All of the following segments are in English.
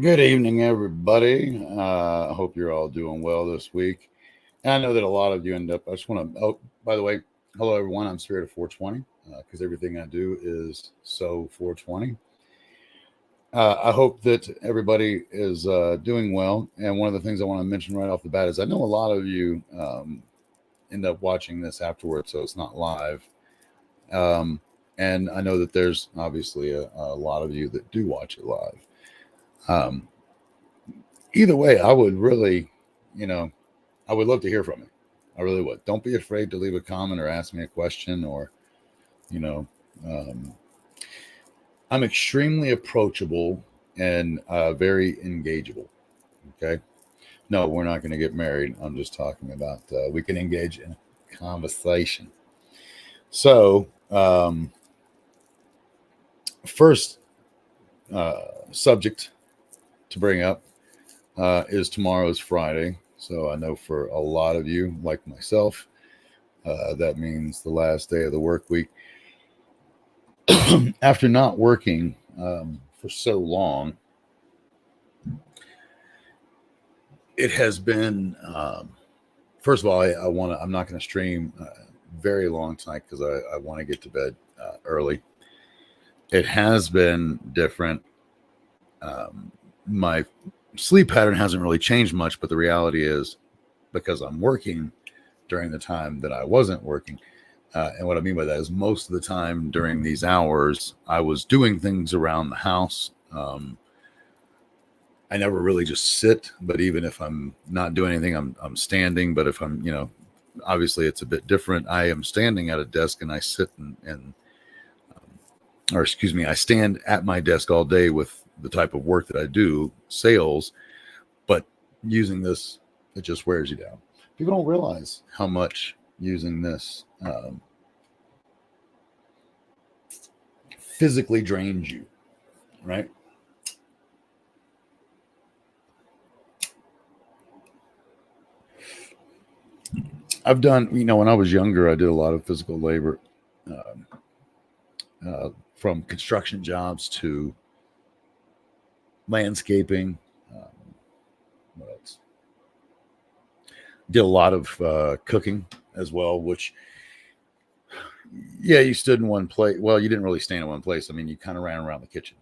Good evening, everybody. I hope you're all doing well this week. And I know that a lot of you end up. I just want to. Oh, by the way, hello everyone. I'm Spirit of 420 because everything I do is so 420. I hope that everybody is doing well. And one of the things I want to mention right off the bat is I know a lot of you end up watching this afterwards, so it's not live. Um, and I know that there's obviously a lot of you that do watch it live. Um, Either way, I would really, you know, I would love to hear from you. I really would. Don't be afraid to leave a comment or ask me a question or, you know, um, I'm extremely approachable and very engageable. Okay. No, we're not going to get married. I'm just talking about we can engage in conversation. So, first uh, subject to bring up is tomorrow's Friday. So I know for a lot of you, like myself, that means the last day of the work week. After not working for so long, it has been. First of all, I want to. I'm not going to stream very long tonight because I want to get to bed early. It has been different. My sleep pattern hasn't really changed much, but the reality is because I'm working during the time that I wasn't working. And what I mean by that is most of the time during these hours, I was doing things around the house. I never really just sit, but even if I'm not doing anything, I'm standing. But if I'm, obviously it's a bit different. I am standing at a desk and I sit or excuse me, I stand at my desk all day with the type of work that I do, sales. But using this, it just wears you down. People don't realize how much using this physically drains you, right? I've done, when I was younger, I did a lot of physical labor, um, from construction jobs to landscaping. Um, what else? Did a lot of cooking as well, which, yeah, you stood in one place. Well, you didn't really stand in one place. I mean, you kind of ran around the kitchen,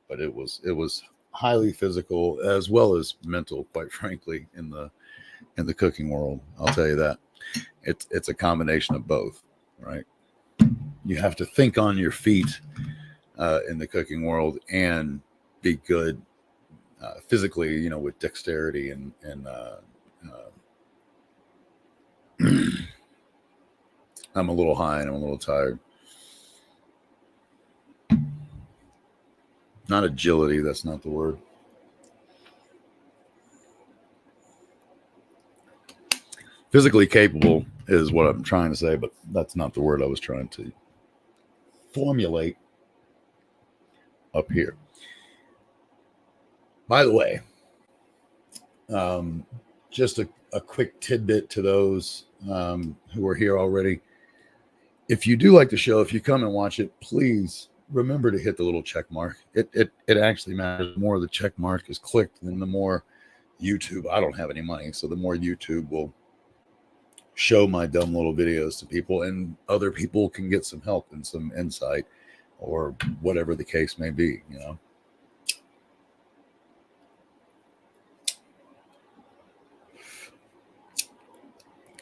but it was highly physical as well as mental, quite frankly, in the cooking world. I'll tell you that. It's a combination of both, right? You have to think on your feet in the cooking world and be good physically, with dexterity and I'm a little high and I'm a little tired. Not agility, that's not the word. Physically capable is what I'm trying to say, but that's not the word I was trying to formulate up here. By the way, um, just a quick tidbit to those who are here already. If you do like the show, if you come and watch it, please remember to hit the little check mark. It actually matters. The more the check mark is clicked, then the more YouTube. I don't have any money, so the more YouTube will show my dumb little videos to people, and other people can get some help and some insight, or whatever the case may be.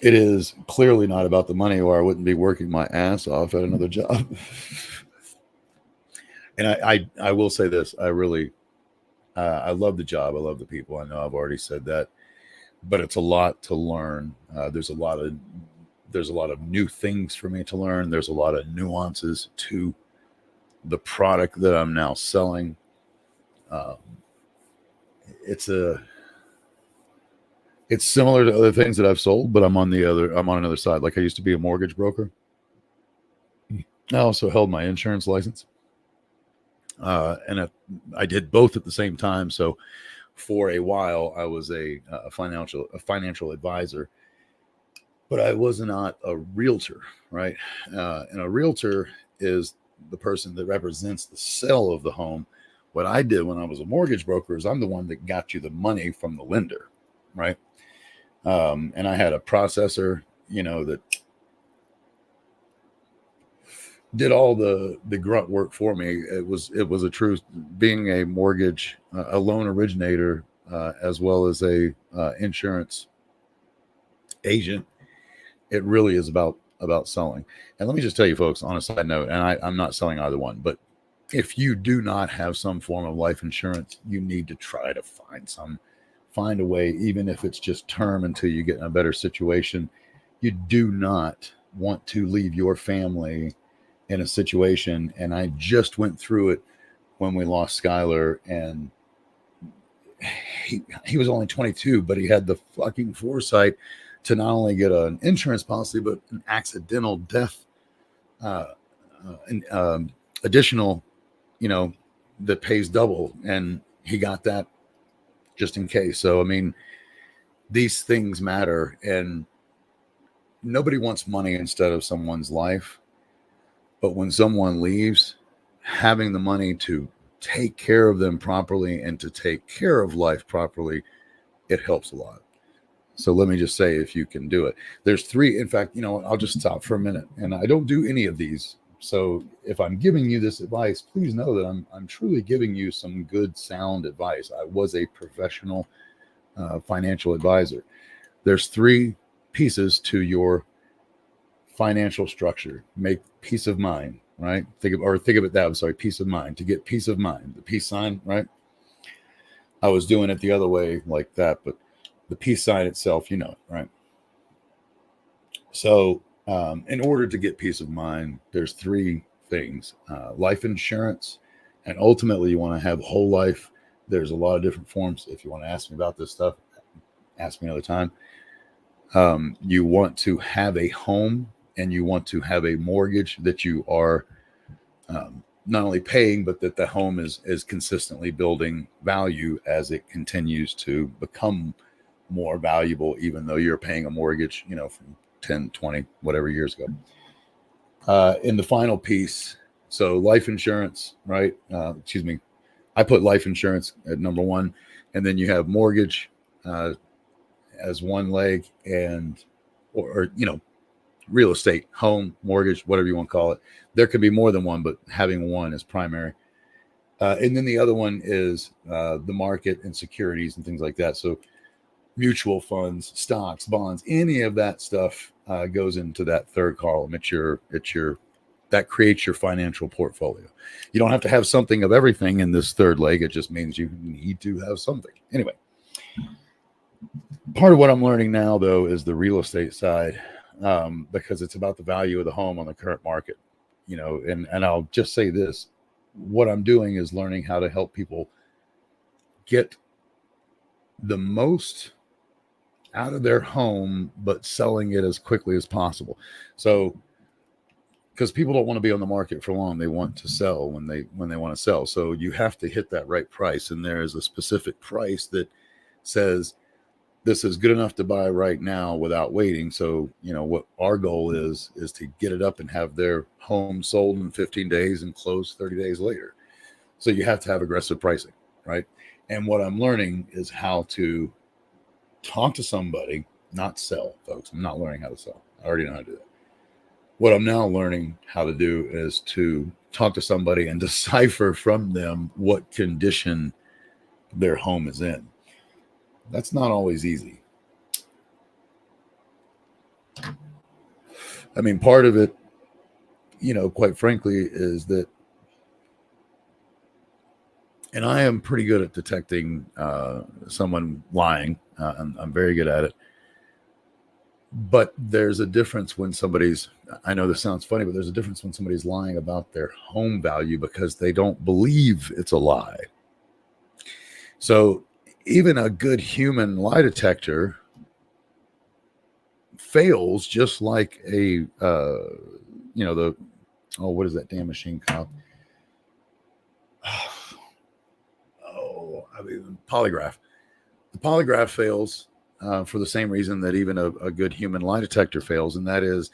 It is clearly not about the money, or I wouldn't be working my ass off at another job. And I will say this: I really, I love the job. I love the people. I know I've already said that, but it's a lot to learn. There's a lot of new things for me to learn. There's a lot of nuances to the product that I'm now selling. Um, it's a it's similar to other things that I've sold, but I'm on another side. Like I used to be a mortgage broker. I also held my insurance license, and I did both at the same time. So for a while, I was a financial advisor, but I was not a realtor, right? And a realtor is the person that represents the sale of the home, What I did when I was a mortgage broker is I'm the one that got you the money from the lender, right? And I had a processor, that did all the grunt work for me. It was a true, being a mortgage, a loan originator, as well as a insurance agent. It really is about selling. And let me just tell you, folks, on a side note, and I'm not selling either one, but if you do not have some form of life insurance, you need to try to find a way, even if it's just term until you get in a better situation. You do not want to leave your family in a situation. And I just went through it when we lost Skylar, and he was only 22, but he had the fucking foresight to not only get an insurance policy, but an accidental death, additional, that pays double. And he got that just in case. So, I mean, these things matter, and nobody wants money instead of someone's life. But when someone leaves, having the money to take care of them properly and to take care of life properly, it helps a lot. So let me just say, if you can do it, there's 3. In fact, I'll just stop for a minute, and I don't do any of these. So if I'm giving you this advice, please know that I'm truly giving you some good, sound advice. I was a professional financial advisor. There's 3 pieces to your financial structure. Make peace of mind, right? Think of it that. I'm sorry, peace of mind. To get peace of mind, the peace sign, right? I was doing it the other way like that, but the peace sign itself, right? So in order to get peace of mind, there's 3 things: life insurance, and ultimately you want to have whole life. There's a lot of different forms. If you want to ask me about this stuff, ask me another time. You want to have a home, and you want to have a mortgage that you are not only paying, but that the home is consistently building value as it continues to become more valuable, even though you're paying a mortgage, from 10, 20, whatever years ago. In the final piece, so life insurance, right? I put life insurance at number 1, and then you have mortgage as one leg, and or real estate, home, mortgage, whatever you want to call it. There could be more than one, but having one is primary. And then the other one is the market and securities and things like that. So mutual funds, stocks, bonds, any of that stuff goes into that third column. That creates your financial portfolio. You don't have to have something of everything in this third leg. It just means you need to have something. Anyway, part of what I'm learning now, though, is the real estate side, because it's about the value of the home on the current market. And I'll just say this: what I'm doing is learning how to help people get the most out of their home, but selling it as quickly as possible. So, because people don't want to be on the market for long, they want to sell when they want to sell. So you have to hit that right price, and there is a specific price that says this is good enough to buy right now without waiting. So, what our goal is to get it up and have their home sold in 15 days and close 30 days later. So you have to have aggressive pricing, right? And what I'm learning is how to talk to somebody, not sell, folks. I'm not learning how to sell. I already know how to do that. What I'm now learning how to do is to talk to somebody and decipher from them what condition their home is in. That's not always easy. I mean, part of it, quite frankly, is that, and I am pretty good at detecting someone lying. I'm very good at it. But there's a difference when I know this sounds funny, but there's a difference when somebody's lying about their home value because they don't believe it's a lie. So even a good human lie detector fails, just like what is that damn machine called? Polygraph. The polygraph fails for the same reason that even a good human lie detector fails, and that is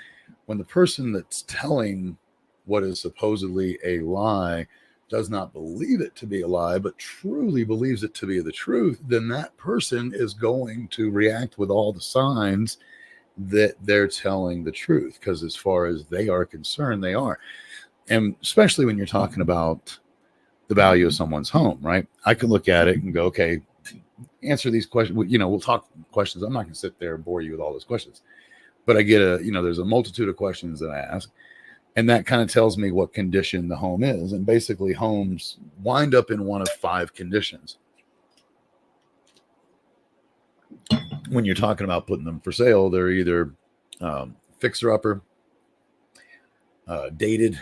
when the person that's telling what is supposedly a lie does not believe it to be a lie, but truly believes it to be the truth, then that person is going to react with all the signs that they're telling the truth, because as far as they are concerned, they are. And especially when you're talking about the value of someone's home, right? I can look at it and go, okay, answer these questions. We'll talk questions. I'm not going to sit there and bore you with all those questions, but I get there's a multitude of questions that I ask. And that kind of tells me what condition the home is. And basically, homes wind up in one of 5 conditions. When you're talking about putting them for sale, they're either fixer-upper, dated,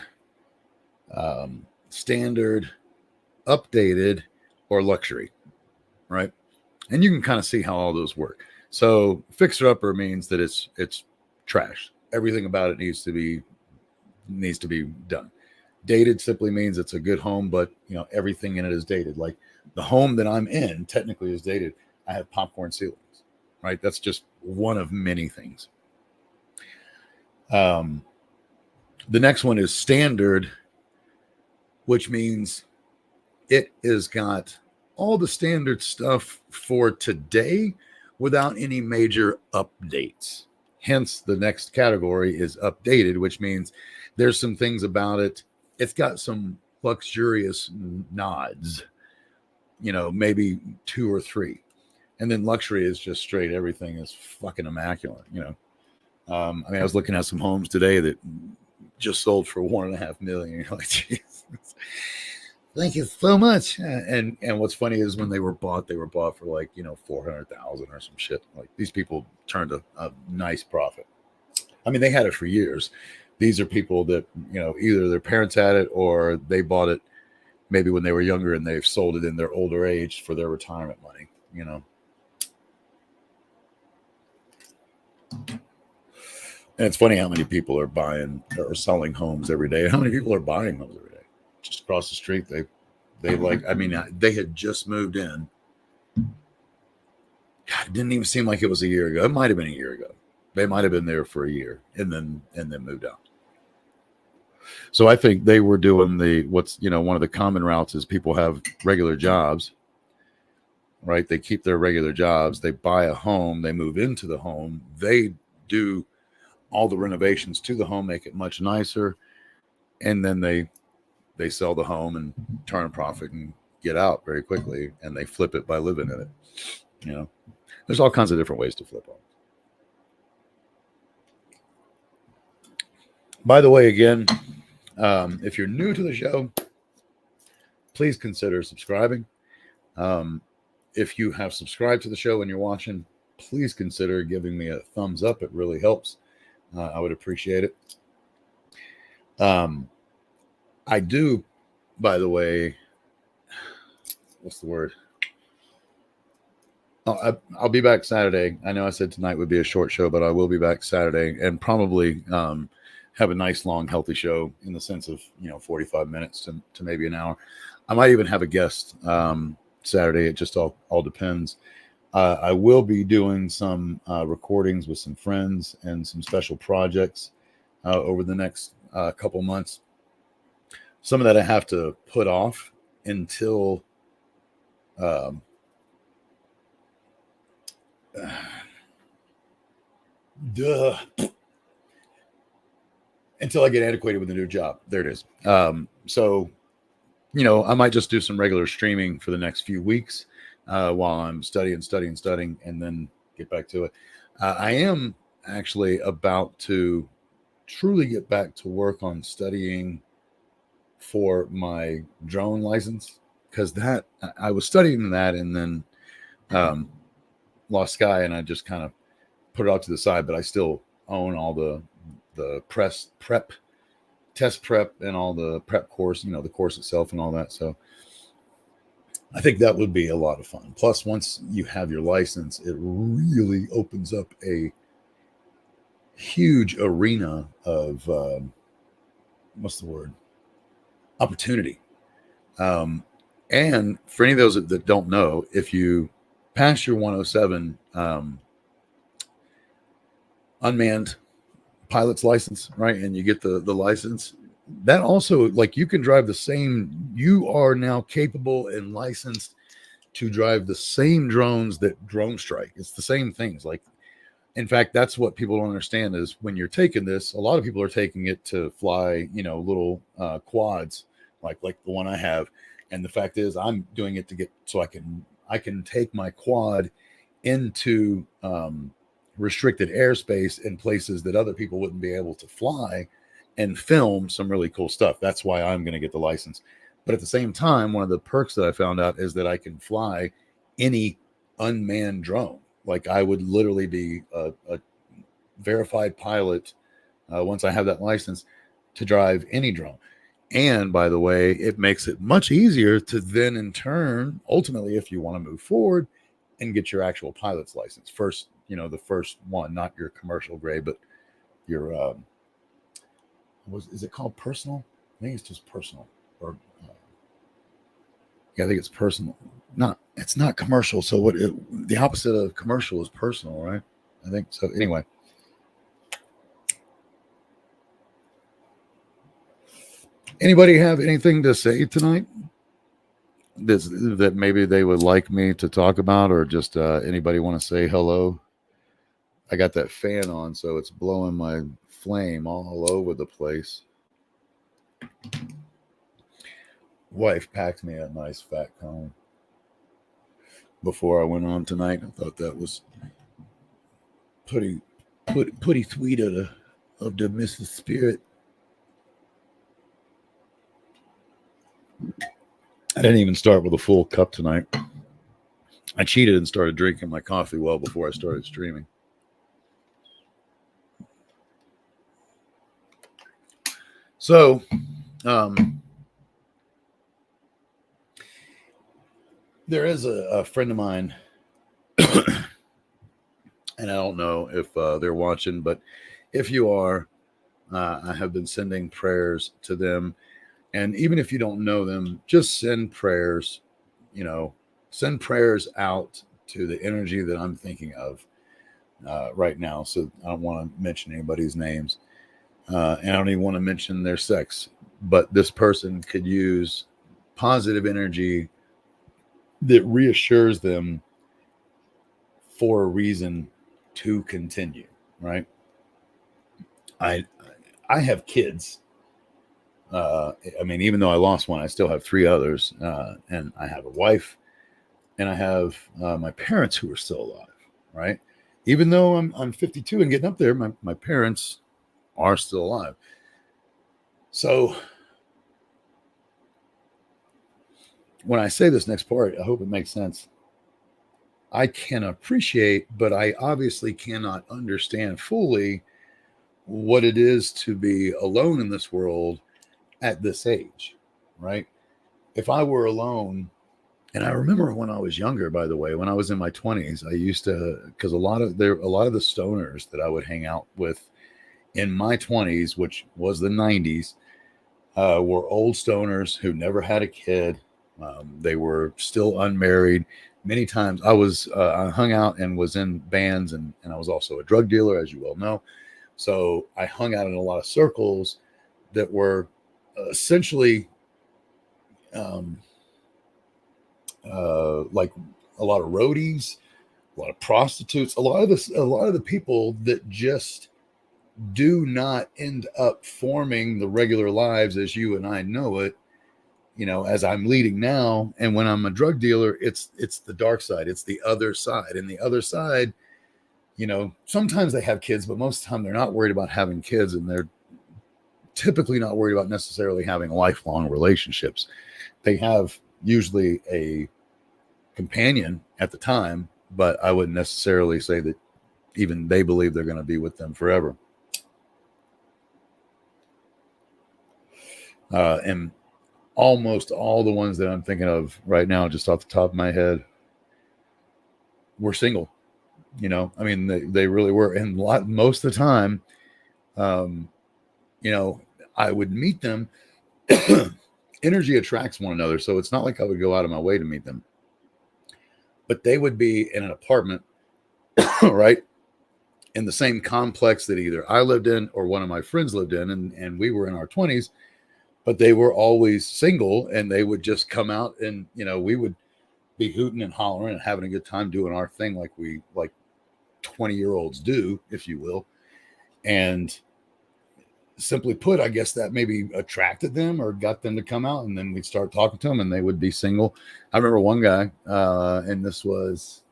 standard, updated, or luxury, right? And you can kind of see how all those work. So fixer-upper means that it's trash. Everything about it needs to be done. Dated simply means it's a good home, but everything in it is dated. Like the home that I'm in technically is dated. I have popcorn ceilings, right? That's just one of many things. The next one is standard, which means it has got all the standard stuff for today without any major updates. Hence, the next category is updated, which means there's some things about it. It's got some luxurious nods, maybe 2 or 3. And then luxury is just straight. Everything is fucking immaculate, I was looking at some homes today that just sold for $1.5 million. You're like, Jesus, thank you so much. And what's funny is when they were bought for like, 400,000 or some shit. Like these people turned a nice profit. They had it for years. These are people that, either their parents had it or they bought it maybe when they were younger and they've sold it in their older age for their retirement money, And it's funny how many people are buying or selling homes every day. How many people are buying homes every day? Just across the street, they had just moved in. God, it didn't even seem like it was a year ago. It might have been a year ago. They might have been there for a year and then moved out. So I think they were doing one of the common routes is people have regular jobs, right? They keep their regular jobs. They buy a home. They move into the home. They do all the renovations to the home, make it much nicer. And then they sell the home and turn a profit and get out very quickly. And they flip it by living in it. There's all kinds of different ways to flip homes. By the way, again, if you're new to the show, please consider subscribing. If you have subscribed to the show and you're watching, please consider giving me a thumbs up. It really helps. I would appreciate it. I do, by the way, what's the word? I'll be back Saturday. I know I said tonight would be a short show, but I will be back Saturday and probably have a nice, long, healthy show in the sense of, 45 minutes to maybe an hour. I might even have a guest Saturday. It just all depends. I will be doing some recordings with some friends and some special projects over the next couple months. Some of that I have to put off until until I get antiquated with a new job. There it is. So, I might just do some regular streaming for the next few weeks while I'm studying, and then get back to it. I am actually about to truly get back to work on studying for my drone license, because that I was studying that and then lost Sky, and I just kind of put it off to the side, but I still own all the test prep and all the prep course, the course itself and all that. So I think that would be a lot of fun. Plus, once you have your license, it really opens up a huge arena of opportunity. And for any of those that don't know, if you pass your 107 unmanned pilot's license, right, and you get the license, that also, like, you can drive the same, you are now capable and licensed to drive the same drones that Drone Strike. It's the same things. Like, in fact, that's what people don't understand is when you're taking this, a lot of people are taking it to fly, little quads, like the one I have. And the fact is, I'm doing it to get so I can take my quad into restricted airspace in places that other people wouldn't be able to fly and film some really cool stuff. That's why I'm going to get the license. But at the same time, one of the perks that I found out is that I can fly any unmanned drone. Like, I would literally be a verified pilot once I have that license to drive any drone. And by the way, it makes it much easier to then, in turn, ultimately, if you want to move forward and get your actual pilot's license first, the first one, not your commercial grade, but your is it called personal? I think it's just personal, or yeah, I think it's personal. It's not commercial. So the opposite of commercial is personal, right? I think so. Anyway, anybody have anything to say tonight that maybe they would like me to talk about, or just anybody want to say hello? I got that fan on, so it's blowing my flame all over the place. Wife packed me a nice fat cone before I went on tonight. I thought that was pretty sweet of the Mrs. Spirit. I didn't even start with a full cup tonight. I cheated and started drinking my coffee well before I started streaming. So, there is a friend of mine, and I don't know if they're watching, but if you are, I have been sending prayers to them. And even if you don't know them, just send prayers, send prayers out to the energy that I'm thinking of right now. So I don't want to mention anybody's names. And I don't even want to mention their sex, but this person could use positive energy that reassures them for a reason to continue, right? I have kids. Even though I lost one, I still have three others, and I have a wife, and I have my parents who are still alive, right? Even though I'm 52 and getting up there, my parents are still alive. So when I say this next part, I hope it makes sense. I can appreciate, but I obviously cannot understand fully what it is to be alone in this world at this age, right? If I were alone, and I remember when I was younger, by the way, when I was in my 20s, I used to, because a lot of the stoners that I would hang out with in my 20s, which was the 90s, were old stoners who never had a kid. They were still unmarried. Many times I hung out and was in bands, and I was also a drug dealer, as you well know. So I hung out in a lot of circles that were essentially like a lot of roadies, a lot of prostitutes, a lot of the people that just do not end up forming the regular lives as you and I know it, as I'm leading now. And when I'm a drug dealer, it's the dark side. It's the other side. And the other side, sometimes they have kids, but most of the time they're not worried about having kids, and they're typically not worried about necessarily having lifelong relationships. They have usually a companion at the time, but I wouldn't necessarily say that even they believe they're going to be with them forever. And almost all the ones that I'm thinking of right now, just off the top of my head, were single. They really were. And most of the time, I would meet them. Energy attracts one another. So it's not like I would go out of my way to meet them. But they would be in an apartment, right, in the same complex that either I lived in or one of my friends lived in. And we were in our 20s. but they were always single, and they would just come out, and we would be hooting and hollering and having a good time doing our thing, like 20-year-olds do, if you will. And simply put, I guess that maybe attracted them or got them to come out, and then we'd start talking to them, and they would be single. I remember one guy, and this was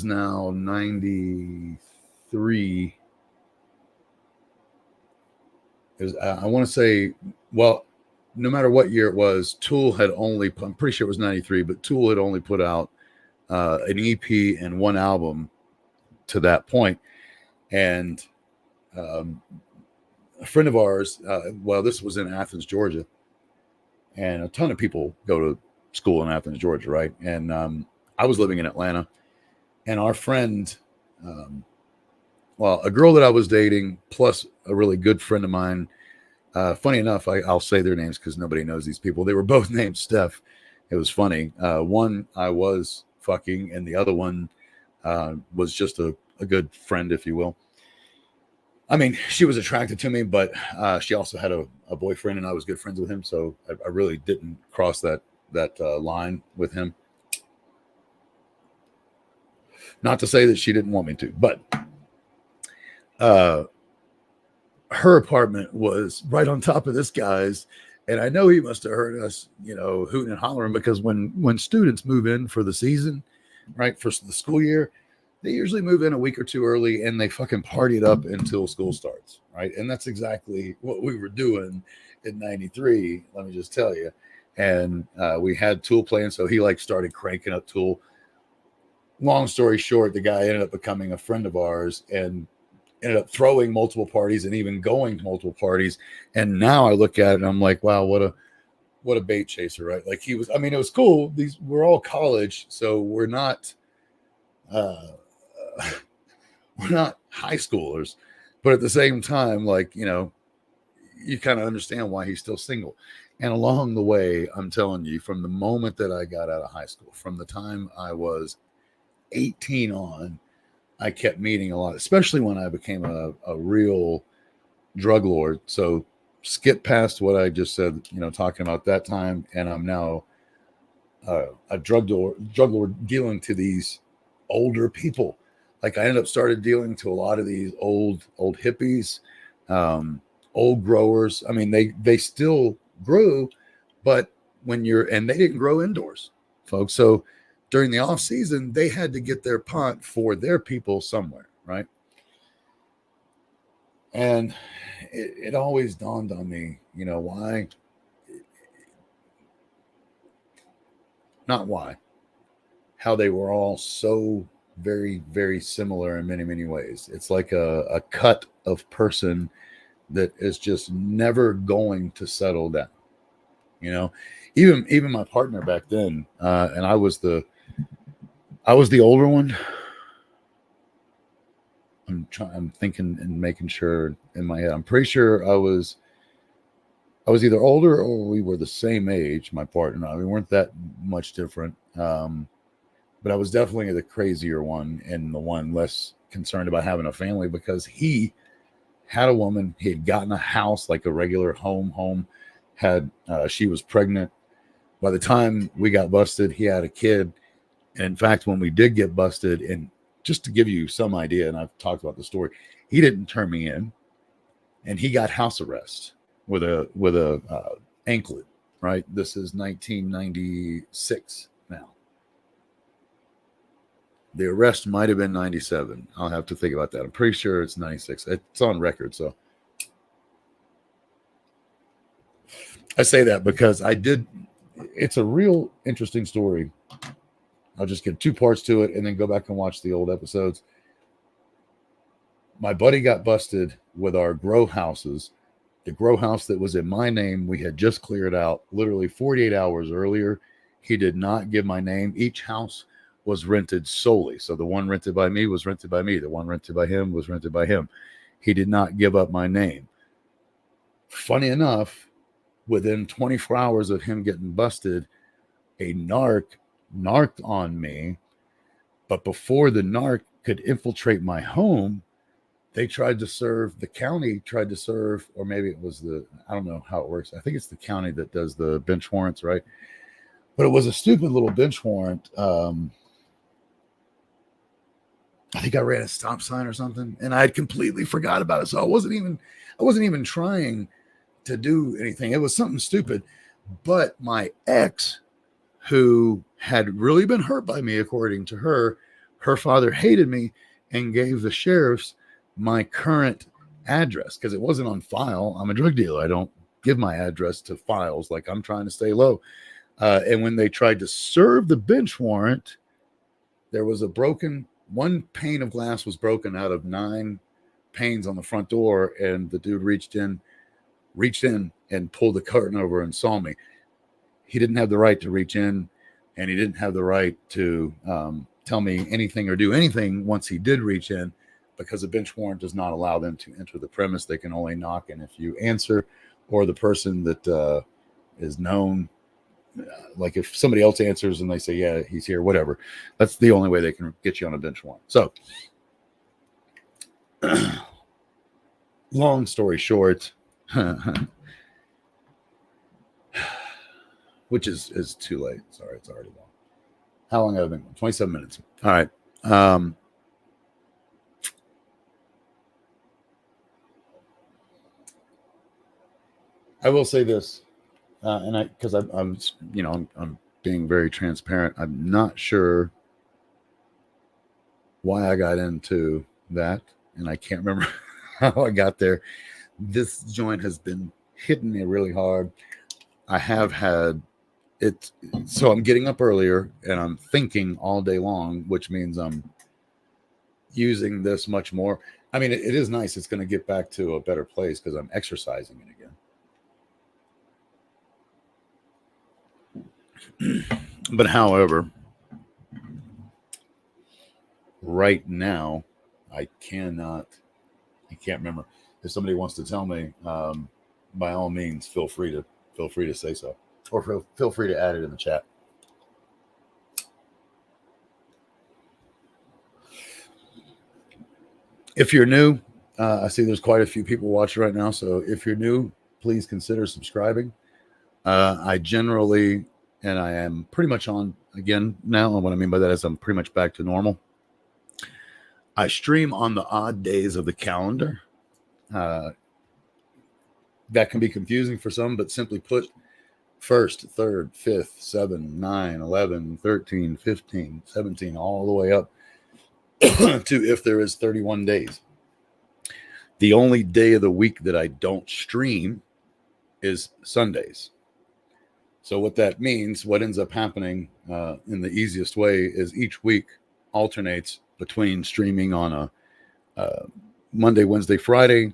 now 93. I want to say, well, no matter what year it was, Tool had only, I'm pretty sure it was 93, but Tool had only put out an EP and one album to that point. And a friend of ours, well, this was in Athens, Georgia, and a ton of people go to school in Athens, Georgia, right? And I was living in Atlanta, and our friend, well, a girl that I was dating, plus a really good friend of mine. Funny enough, I'll say their names because nobody knows these people. They were both named Steph. It was funny. One I was fucking, and the other one was just a good friend, if you will. I mean, she was attracted to me, but she also had a boyfriend, and I was good friends with him, so I really didn't cross that line with him. Not to say that she didn't want me to, but her apartment was right on top of this guy's, and I know he must have heard us, hooting and hollering, because when students move in for the season, right, for the school year, they usually move in a week or two early, and they fucking party it up until school starts, right? And that's exactly what we were doing in 93, let me just tell you. And we had Tool playing, so he started cranking up Tool. Long story short, the guy ended up becoming a friend of ours, and ended up throwing multiple parties and even going to multiple parties. And now I look at it and I'm like, wow, what a bait chaser, right? Like he was, I mean, it was cool. We're all college, so we're not high schoolers, but at the same time, you kind of understand why he's still single. And along the way, I'm telling you, from the moment that I got out of high school, from the time I was 18 on, I kept meeting a lot, especially when I became a real drug lord. So skip past what I just said, talking about that time, and I'm now a drug lord dealing to these older people. Like I ended up started dealing to a lot of these old hippies, old growers. I mean, they still grew, but and they didn't grow indoors, folks. So during the off season, they had to get their pot for their people somewhere, right? And it always dawned on me, why, not why, how they were all so very, very similar in many, many ways. It's like a cut of person that is just never going to settle down. Even my partner back then, and I was the older one. I'm thinking and making sure in my head. I'm pretty sure I was either older or we were the same age, my partner and I. We weren't that much different. But I was definitely the crazier one and the one less concerned about having a family, because he had a woman. He had gotten a house, like a regular home. She was pregnant. By the time we got busted, he had a kid. And in fact, when we did get busted, and just to give you some idea, and I've talked about the story, he didn't turn me in, and he got house arrest with a anklet. Right, this is 1996 now. The arrest might have been 97. I'll have to think about that. I'm pretty sure it's 96. It's on record, so I say that because it's a real interesting story. I'll just give 2 parts to it and then go back and watch the old episodes. My buddy got busted with our grow houses. The grow house that was in my name, we had just cleared out literally 48 hours earlier. He did not give my name. Each house was rented solely. So the one rented by me was rented by me. The one rented by him was rented by him. He did not give up my name. Funny enough, within 24 hours of him getting busted, a narc narked on me. But before the narc could infiltrate my home, the county tried to serve, or maybe it was I don't know how it works. I think it's the county that does the bench warrants, right? But it was a stupid little bench warrant. I think I ran a stop sign or something, and I had completely forgot about it. So I wasn't even trying to do anything. It was something stupid. But my ex, who had really been hurt by me, according to her father hated me and gave the sheriffs my current address because it wasn't on file. I'm a drug dealer. I don't give my address to files. Like, I'm trying to stay low. And when they tried to serve the bench warrant, there was one pane of glass was broken out of 9 panes on the front door, and the dude reached in and pulled the curtain over and saw me. He didn't have the right to reach in, and he didn't have the right to tell me anything or do anything once he did reach in, because a bench warrant does not allow them to enter the premise. They can only knock, and if you answer, or the person that is known, like if somebody else answers and they say, yeah, he's here, whatever, that's the only way they can get you on a bench warrant. So long story short, which is too late. Sorry, it's already long. How long have I been going? 27 minutes. All right. I will say this, because I'm being very transparent. I'm not sure why I got into that, and I can't remember how I got there. This joint has been hitting me really hard. I have had it, so I'm getting up earlier and I'm thinking all day long, which means I'm using this much more. I mean, it is nice. It's going to get back to a better place because I'm exercising it again. But however, right now, I can't remember. If somebody wants to tell me, by all means, feel free to say so, or feel free to add it in the chat. If you're new, I see there's quite a few people watching right now. So if you're new, please consider subscribing. I generally, and I am pretty much on again now. And what I mean by that is I'm pretty much back to normal. I stream on the odd days of the calendar. That can be confusing for some, but simply put, 1st, 3rd, 5th, 7th, 9, 11, 13, 15, 17, all the way up to if there is 31 days. The only day of the week that I don't stream is Sundays. So what that means, what ends up happening in the easiest way is each week alternates between streaming on a Monday, Wednesday, Friday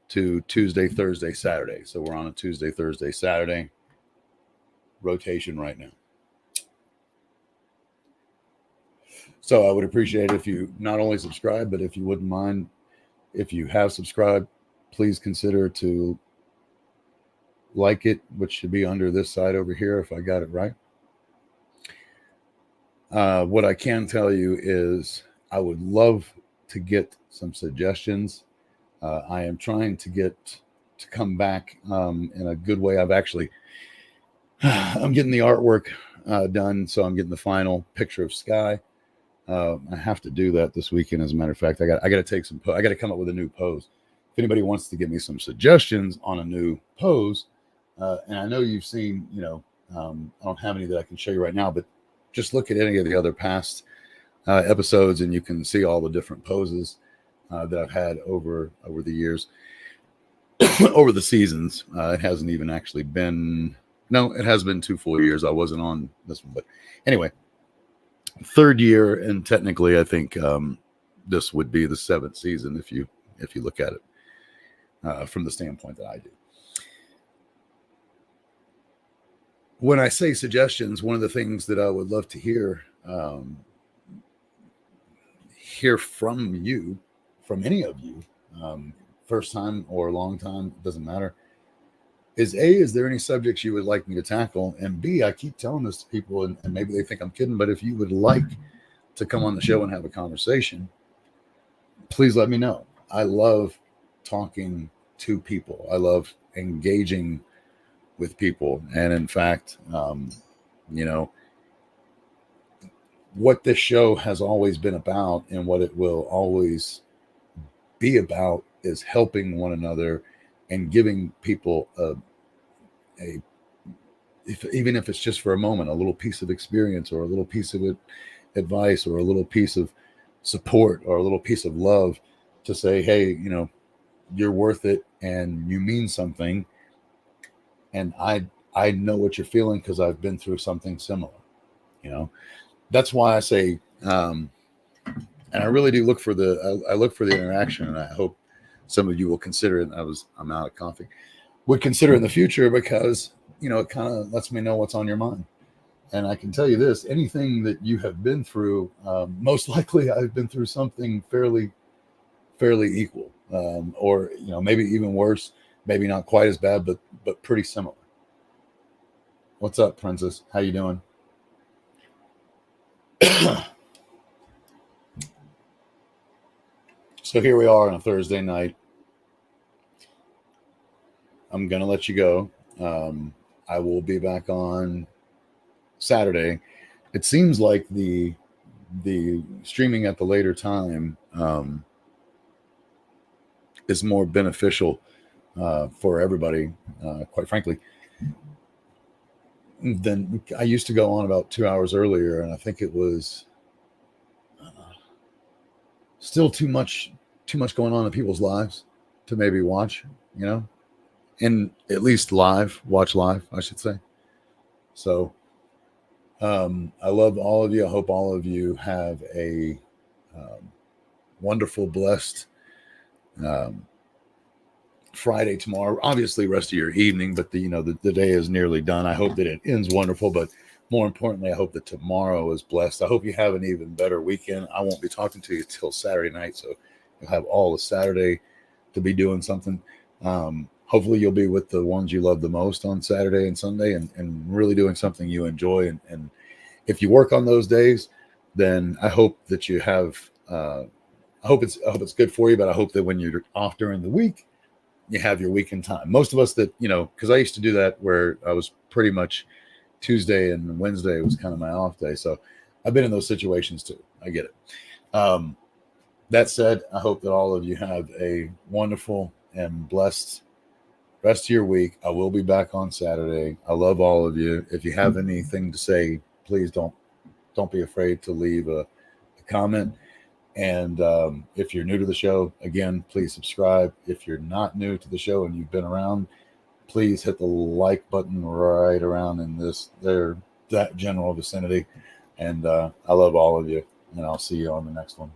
to Tuesday, Thursday, Saturday. So we're on a Tuesday, Thursday, Saturday rotation right now. So I would appreciate if you not only subscribe, but if you wouldn't mind, if you have subscribed, please consider to like it, which should be under this side over here if I got it right. What I can tell you is I would love to get some suggestions. I am trying to get to come back in a good way. I'm getting the artwork done, so I'm getting the final picture of Sky. I have to do that this weekend. As a matter of fact, I got to take some. I got to come up with a new pose. If anybody wants to give me some suggestions on a new pose, and I know you've seen, I don't have any that I can show you right now, but just look at any of the other past episodes, and you can see all the different poses that I've had over the years, over the seasons. It hasn't even actually been. No, it has been 2 full years. I wasn't on this one, but anyway. 3rd year, and technically I think this would be the 7th season if you look at it from the standpoint that I do. When I say suggestions, one of the things that I would love to hear from you, from any of you, first time or long time, doesn't matter, is A, is there any subjects you would like me to tackle? And B, I keep telling this to people, and maybe they think I'm kidding, but if you would like to come on the show and have a conversation, please let me know. I love talking to people. I love engaging with people. And in fact, you know, what this show has always been about and what it will always be about is helping one another and giving people even if it's just for a moment, a little piece of experience or a little piece of advice or a little piece of support or a little piece of love to say, hey, you know, you're worth it and you mean something. And I know what you're feeling because I've been through something similar, you know. That's why I say, and I really do look for I look for the interaction, and I hope some of you will consider it. I'm out of coffee. Would consider it in the future because, you know, it kind of lets me know what's on your mind. And I can tell you this: anything that you have been through, most likely I've been through something fairly equal, or you know, maybe even worse, maybe not quite as bad, but pretty similar. What's up, Princess? How you doing? So here we are on a Thursday night. I'm gonna let you go. I will be back on Saturday. It seems like the streaming at the later time is more beneficial for everybody, quite frankly. Then I used to go on about 2 hours earlier, and I think it was still too much going on in people's lives to maybe watch, you know, and at least watch live, I should say. So I love all of you. I hope all of you have a wonderful, blessed Friday tomorrow. Obviously, rest of your evening, but the day is nearly done. I hope that it ends wonderful, but more importantly, I hope that tomorrow is blessed. I hope you have an even better weekend. I won't be talking to you till Saturday night, so you'll have all of Saturday to be doing something. Hopefully, you'll be with the ones you love the most on Saturday and Sunday, and really doing something you enjoy. And if you work on those days, then I hope that you have. I hope it's good for you, but I hope that when you're off during the week, you have your weekend time. Most of us that, because I used to do that where I was pretty much Tuesday and Wednesday was kind of my off day. So I've been in those situations too. I get it. That said, I hope that all of you have a wonderful and blessed rest of your week. I will be back on Saturday. I love all of you. If you have anything to say, please don't be afraid to leave a comment. And if you're new to the show, again, please subscribe. If you're not new to the show and you've been around, please hit the like button right around in that general vicinity. And I love all of you, and I'll see you on the next one.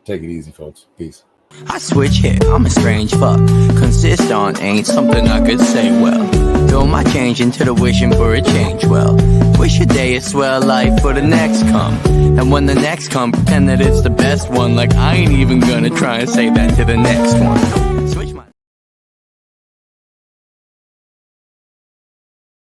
Take it easy, folks. Peace. I switch hit, I'm a strange fuck. Consistent ain't something I could say well. Throw my change into the wishing for a change well. Wish a day a swell life for the next come. And when the next come, pretend that it's the best one. Like I ain't even gonna try and say that to the next one.